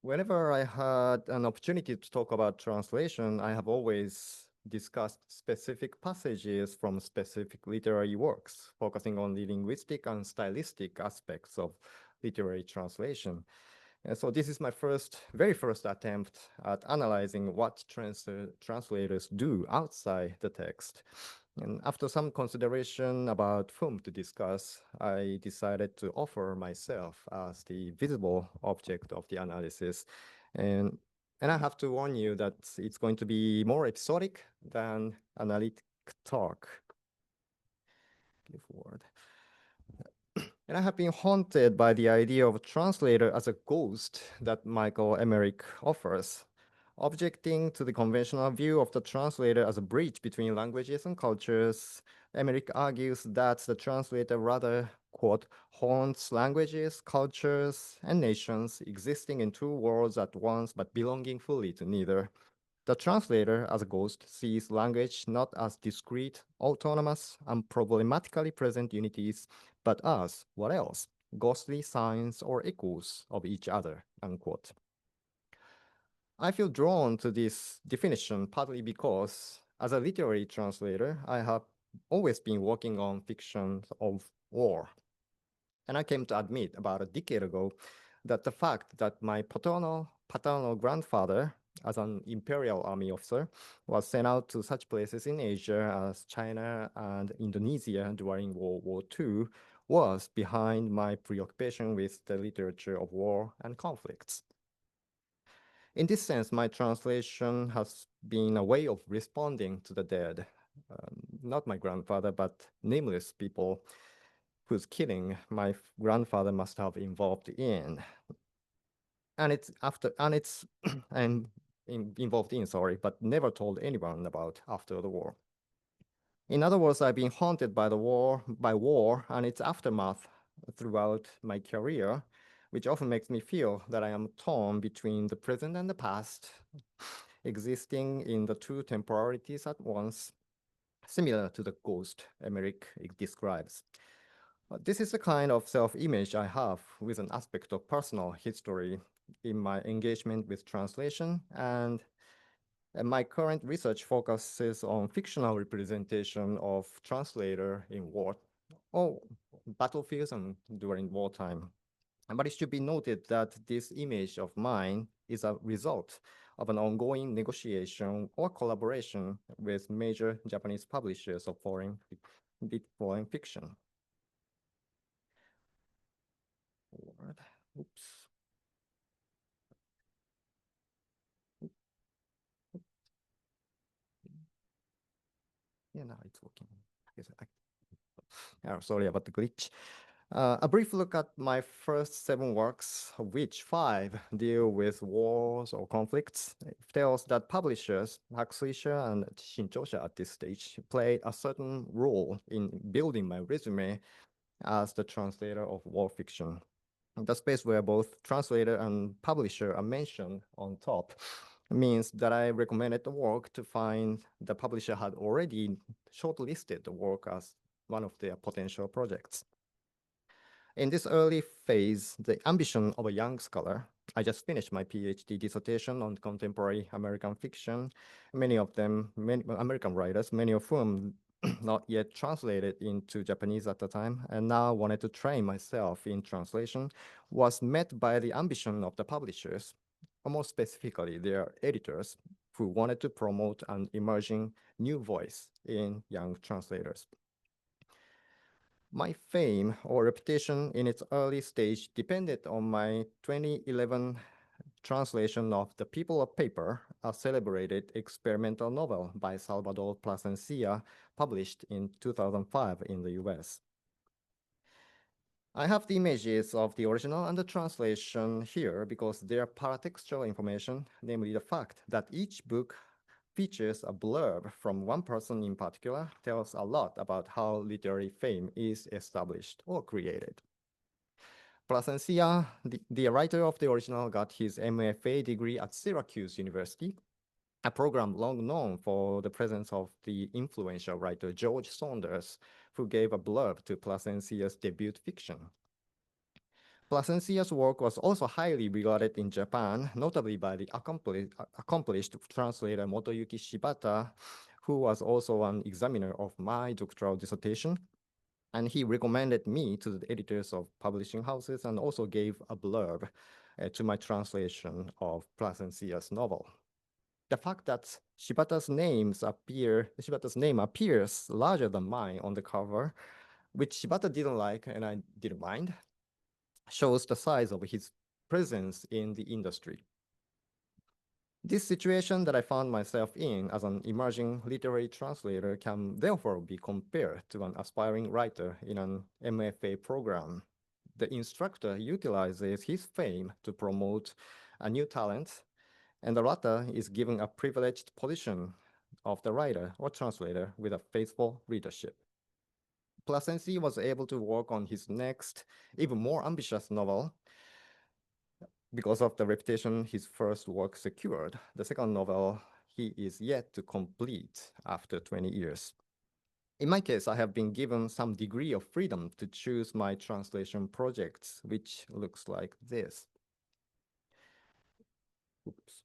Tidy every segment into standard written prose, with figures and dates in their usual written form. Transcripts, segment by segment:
Whenever I had an opportunity to talk about translation, I have always discussed specific passages from specific literary works, focusing on the linguistic and stylistic aspects of literary translation. And so this is my very first attempt at analyzing what translators do outside the text. And after some consideration about whom to discuss, I decided to offer myself as the visible object of the analysis. And, and I have to warn you that it's going to be more episodic than analytic talk. Give word. And I have been haunted by the idea of a translator as a ghost that Michael Emmerich offers. Objecting to the conventional view of the translator as a bridge between languages and cultures, Emmerich argues that the translator rather, quote, haunts languages, cultures, and nations existing in two worlds at once but belonging fully to neither. The translator, as a ghost, sees language not as discrete, autonomous, and problematically present unities, but as, what else? Ghostly signs or echoes of each other, unquote. I feel drawn to this definition partly because, as a literary translator, I have always been working on fiction of war. And I came to admit about a decade ago that the fact that my paternal grandfather, as an Imperial Army officer, was sent out to such places in Asia as China and Indonesia during World War II was behind my preoccupation with the literature of war and conflicts. In this sense, my translation has been a way of responding to the dead, not my grandfather, but nameless people whose killing my grandfather must have involved in. And it's after, and it's, and involved in, sorry, but never told anyone about after the war. In other words, I've been haunted by war and its aftermath throughout my career, which often makes me feel that I am torn between the present and the past, existing in the two temporalities at once, similar to the ghost Emmerich describes. This is the kind of self-image I have with an aspect of personal history in my engagement with translation, and my current research focuses on fictional representation of translator in war or battlefields and during wartime. But it should be noted that this image of mine is a result of an ongoing negotiation or collaboration with major Japanese publishers of foreign fiction. Oops. Yeah, now it's working. Sorry about the glitch. A brief look at my first 7 works, of which 5 deal with wars or conflicts, tells that publishers, Hakusisha and Shinchosha at this stage, played a certain role in building my resume as the translator of war fiction. The space where both translator and publisher are mentioned on top means that I recommended the work to find the publisher had already shortlisted the work as one of their potential projects. In this early phase, the ambition of a young scholar, I just finished my PhD dissertation on contemporary American fiction, many American writers, many of whom not yet translated into Japanese at the time, and now wanted to train myself in translation, was met by the ambition of the publishers, or more specifically, their editors, who wanted to promote an emerging new voice in young translators. My fame or reputation in its early stage depended on my 2011 translation of The People of Paper, a celebrated experimental novel by Salvador Plasencia, published in 2005 in the US. I have the images of the original and the translation here because they are paratextual information, namely the fact that each book features a blurb from one person in particular tells a lot about how literary fame is established or created. Plasencia, the writer of the original, got his MFA degree at Syracuse University, a program long known for the presence of the influential writer George Saunders, who gave a blurb to Plasencia's debut fiction. Placencia's work was also highly regarded in Japan, notably by the accomplished translator Motoyuki Shibata, who was also an examiner of my doctoral dissertation. And he recommended me to the editors of publishing houses and also gave a blurb to my translation of Placencia's novel. The fact that Shibata's name appears larger than mine on the cover, which Shibata didn't like and I didn't mind, shows the size of his presence in the industry. This situation that I found myself in as an emerging literary translator can therefore be compared to an aspiring writer in an MFA program. The instructor utilizes his fame to promote a new talent, and the latter is given a privileged position of the writer or translator with a faithful readership. Placencia was able to work on his next, even more ambitious novel, because of the reputation his first work secured. The second novel he is yet to complete after 20 years. In my case, I have been given some degree of freedom to choose my translation projects, which looks like this. Oops.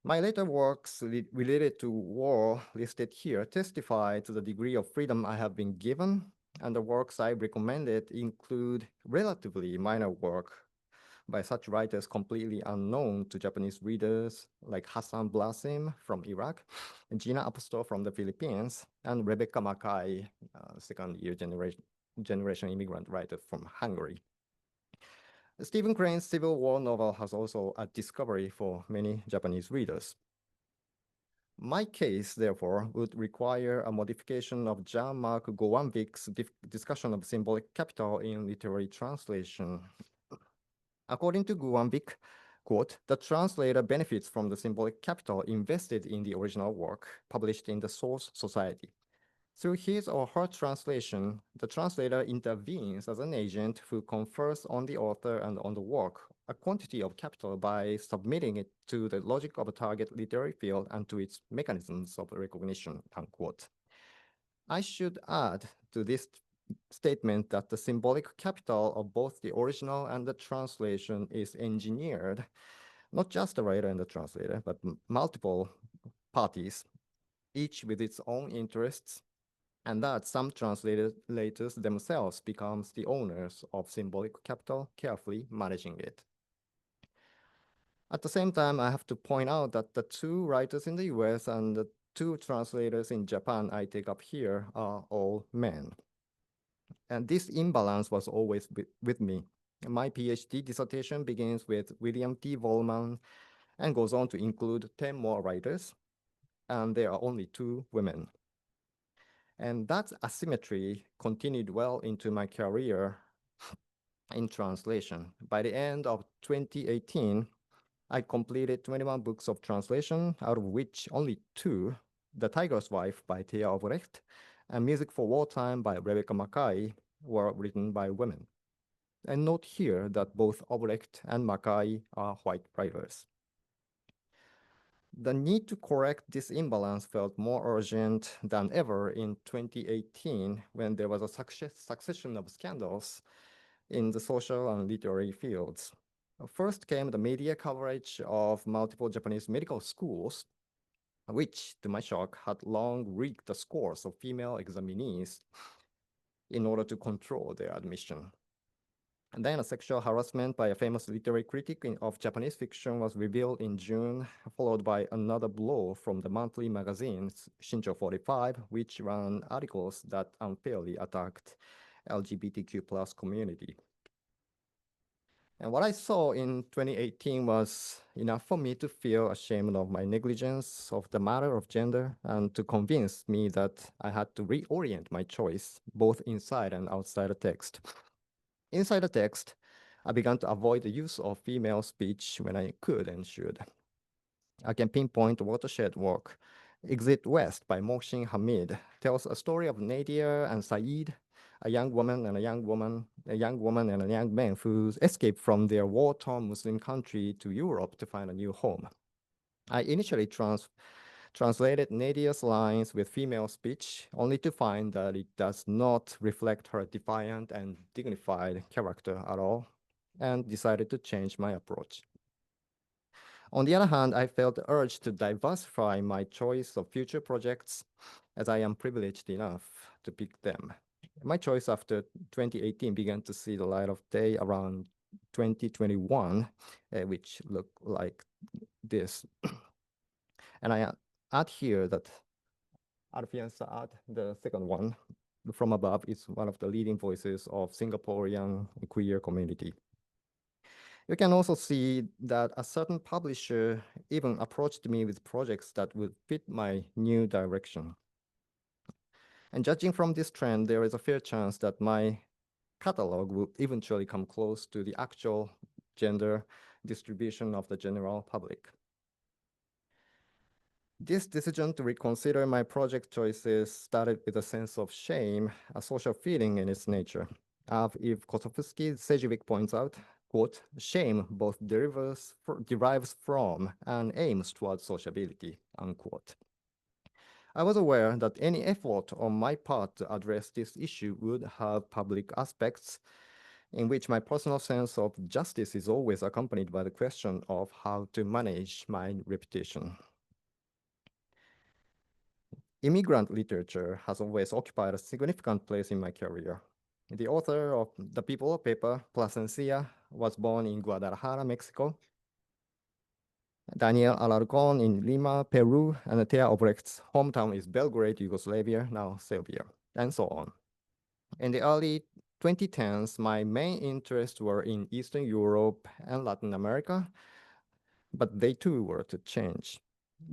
My later works related to war listed here testify to the degree of freedom I have been given, and the works I recommended include relatively minor work by such writers completely unknown to Japanese readers, like Hassan Blasim from Iraq, and Gina Apostol from the Philippines, and Rebecca Mackay, second-year generation immigrant writer from Hungary. Stephen Crane's Civil War novel has also a discovery for many Japanese readers. My case, therefore, would require a modification of Jean-Marc Gowanvik's discussion of symbolic capital in literary translation. According to Gowanvik, quote, the translator benefits from the symbolic capital invested in the original work published in the source society. Through his or her translation, the translator intervenes as an agent who confers on the author and on the work a quantity of capital by submitting it to the logic of a target literary field and to its mechanisms of recognition, unquote. I should add to this statement that the symbolic capital of both the original and the translation is engineered, not just the writer and the translator, but multiple parties, each with its own interests, and that some translators themselves becomes the owners of symbolic capital, carefully managing it. At the same time, I have to point out that the two writers in the US and the two translators in Japan I take up here are all men. And this imbalance was always with me. My PhD dissertation begins with William T. Vollmann and goes on to include 10 more writers, and there are only 2 women. And that asymmetry continued well into my career in translation. By the end of 2018, I completed 21 books of translation, out of which only 2, The Tiger's Wife by Thea Obrecht and Music for Wartime by Rebecca Mackay, were written by women. And note here that both Obrecht and Mackay are white writers. The need to correct this imbalance felt more urgent than ever in 2018 when there was a succession of scandals in the social and literary fields. First came the media coverage of multiple Japanese medical schools, which, to my shock, had long rigged the scores of female examinees in order to control their admission. And then a sexual harassment by a famous literary critic of Japanese fiction was revealed in June, followed by another blow from the monthly magazine Shincho 45, which ran articles that unfairly attacked LGBTQ plus community. And what I saw in 2018 was enough for me to feel ashamed of my negligence of the matter of gender and to convince me that I had to reorient my choice, both inside and outside the text. Inside the text, I began to avoid the use of female speech when I could and should. I can pinpoint watershed work. Exit West by Mohsin Hamid tells a story of Nadia and Saeed, a young woman and a young man who escaped from their war-torn Muslim country to Europe to find a new home. I initially translated Nadia's lines with female speech, only to find that it does not reflect her defiant and dignified character at all, and decided to change my approach. On the other hand, I felt the urge to diversify my choice of future projects, as I am privileged enough to pick them. My choice after 2018 began to see the light of day around 2021, which looked like this. And I add here that Alfian Sa'at, the second one from above, is one of the leading voices of Singaporean queer community. You can also see that a certain publisher even approached me with projects that would fit my new direction. And judging from this trend, there is a fair chance that my catalog will eventually come close to the actual gender distribution of the general public. This decision to reconsider my project choices started with a sense of shame, a social feeling in its nature. If Kosofsky Sejovic points out, quote, shame both derives from and aims towards sociability, unquote. I was aware that any effort on my part to address this issue would have public aspects in which my personal sense of justice is always accompanied by the question of how to manage my reputation. Immigrant literature has always occupied a significant place in my career. The author of The People of Paper, Plasencia, was born in Guadalajara, Mexico. Daniel Alarcón in Lima, Peru, and Thea Obrecht's hometown is Belgrade, Yugoslavia, now Serbia, and so on. In the early 2010s, my main interests were in Eastern Europe and Latin America, but they too were to change.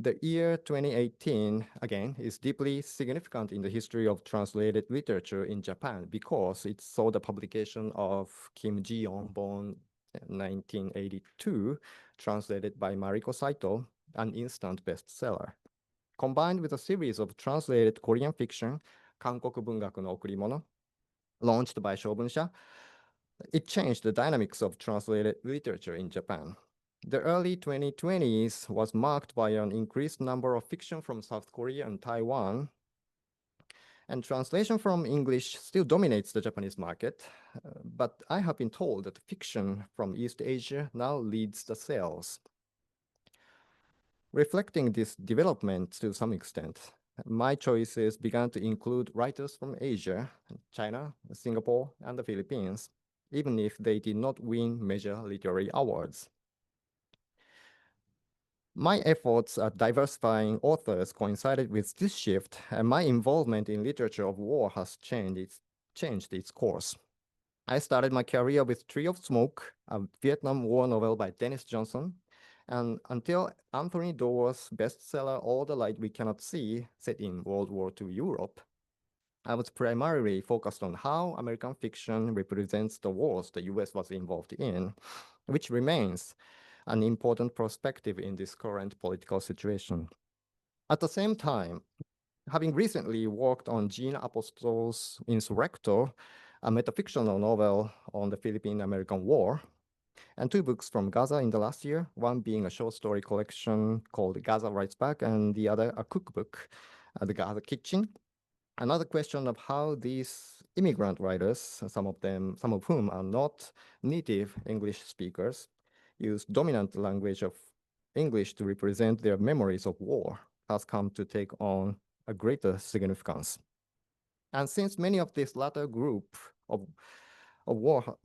The year 2018, again, is deeply significant in the history of translated literature in Japan because it saw the publication of Kim Ji-yeon, born 1982, translated by Mariko Saito, an instant bestseller. Combined with a series of translated Korean fiction, Kankoku Bungaku no Okurimono, launched by Shobunsha, it changed the dynamics of translated literature in Japan. The early 2020s was marked by an increased number of fiction from South Korea and Taiwan, and translation from English still dominates the Japanese market, but I have been told that fiction from East Asia now leads the sales. Reflecting this development to some extent, my choices began to include writers from Asia, China, Singapore, and the Philippines, even if they did not win major literary awards. My efforts at diversifying authors coincided with this shift, and my involvement in literature of war has changed its course. I started my career with Tree of Smoke, a Vietnam War novel by Denis Johnson, and until Anthony Doerr's bestseller All the Light We Cannot See, set in World War II Europe, I was primarily focused on how American fiction represents the wars the US was involved in, which remains an important perspective in this current political situation. At the same time, having recently worked on Gina Apostol's Insurrector, a metafictional novel on the Philippine-American War, and two books from Gaza in the last year, one being a short story collection called Gaza Writes Back, and the other a cookbook, The Gaza Kitchen. Another question of how these immigrant writers, some of whom are not native English speakers, use dominant language of English to represent their memories of war has come to take on a greater significance. And since many of this latter group of war,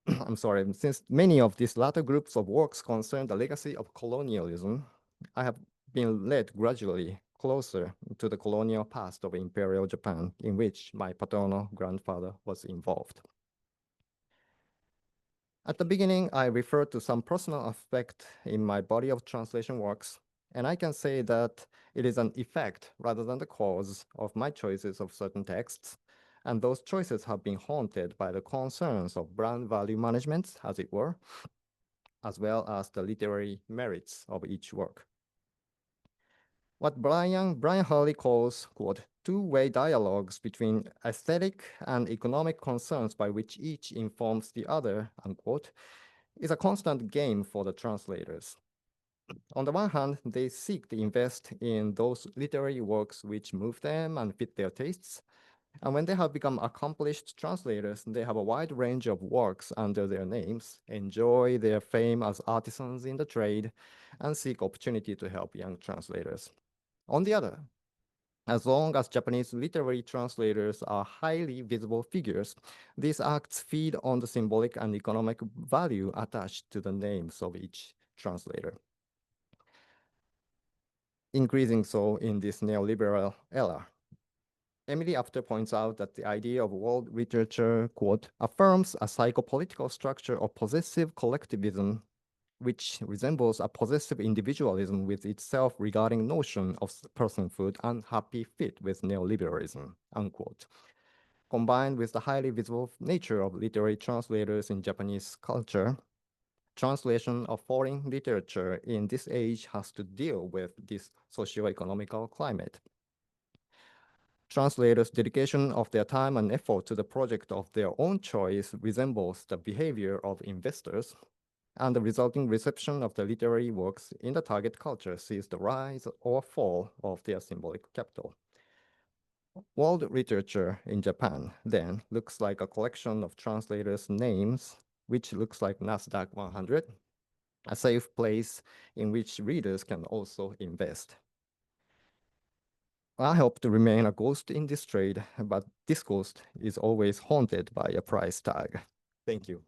I'm sorry, since many of these latter groups of works concern the legacy of colonialism, I have been led gradually closer to the colonial past of Imperial Japan, in which my paternal grandfather was involved. At the beginning, I referred to some personal aspect in my body of translation works, and I can say that it is an effect rather than the cause of my choices of certain texts, and those choices have been haunted by the concerns of brand value management, as it were, as well as the literary merits of each work. What Brian Hurley calls, quote, two-way dialogues between aesthetic and economic concerns by which each informs the other, unquote, is a constant game for the translators. On the one hand, they seek to invest in those literary works which move them and fit their tastes. And when they have become accomplished translators, they have a wide range of works under their names, enjoy their fame as artisans in the trade, and seek opportunity to help young translators. On the other, as long as Japanese literary translators are highly visible figures, these acts feed on the symbolic and economic value attached to the names of each translator, increasing so in this neoliberal era. Emily After points out that the idea of world literature, quote, affirms a psychopolitical structure of possessive collectivism which resembles a possessive individualism with its self-regarding notion of personhood and happy fit with neoliberalism, unquote. Combined with the highly visible nature of literary translators in Japanese culture, translation of foreign literature in this age has to deal with this socio-economical climate. Translators' dedication of their time and effort to the project of their own choice resembles the behavior of investors, and the resulting reception of the literary works in the target culture sees the rise or fall of their symbolic capital. World literature in Japan, then, looks like a collection of translators' names, which looks like Nasdaq 100, a safe place in which readers can also invest. I hope to remain a ghost in this trade, but this ghost is always haunted by a price tag. Thank you.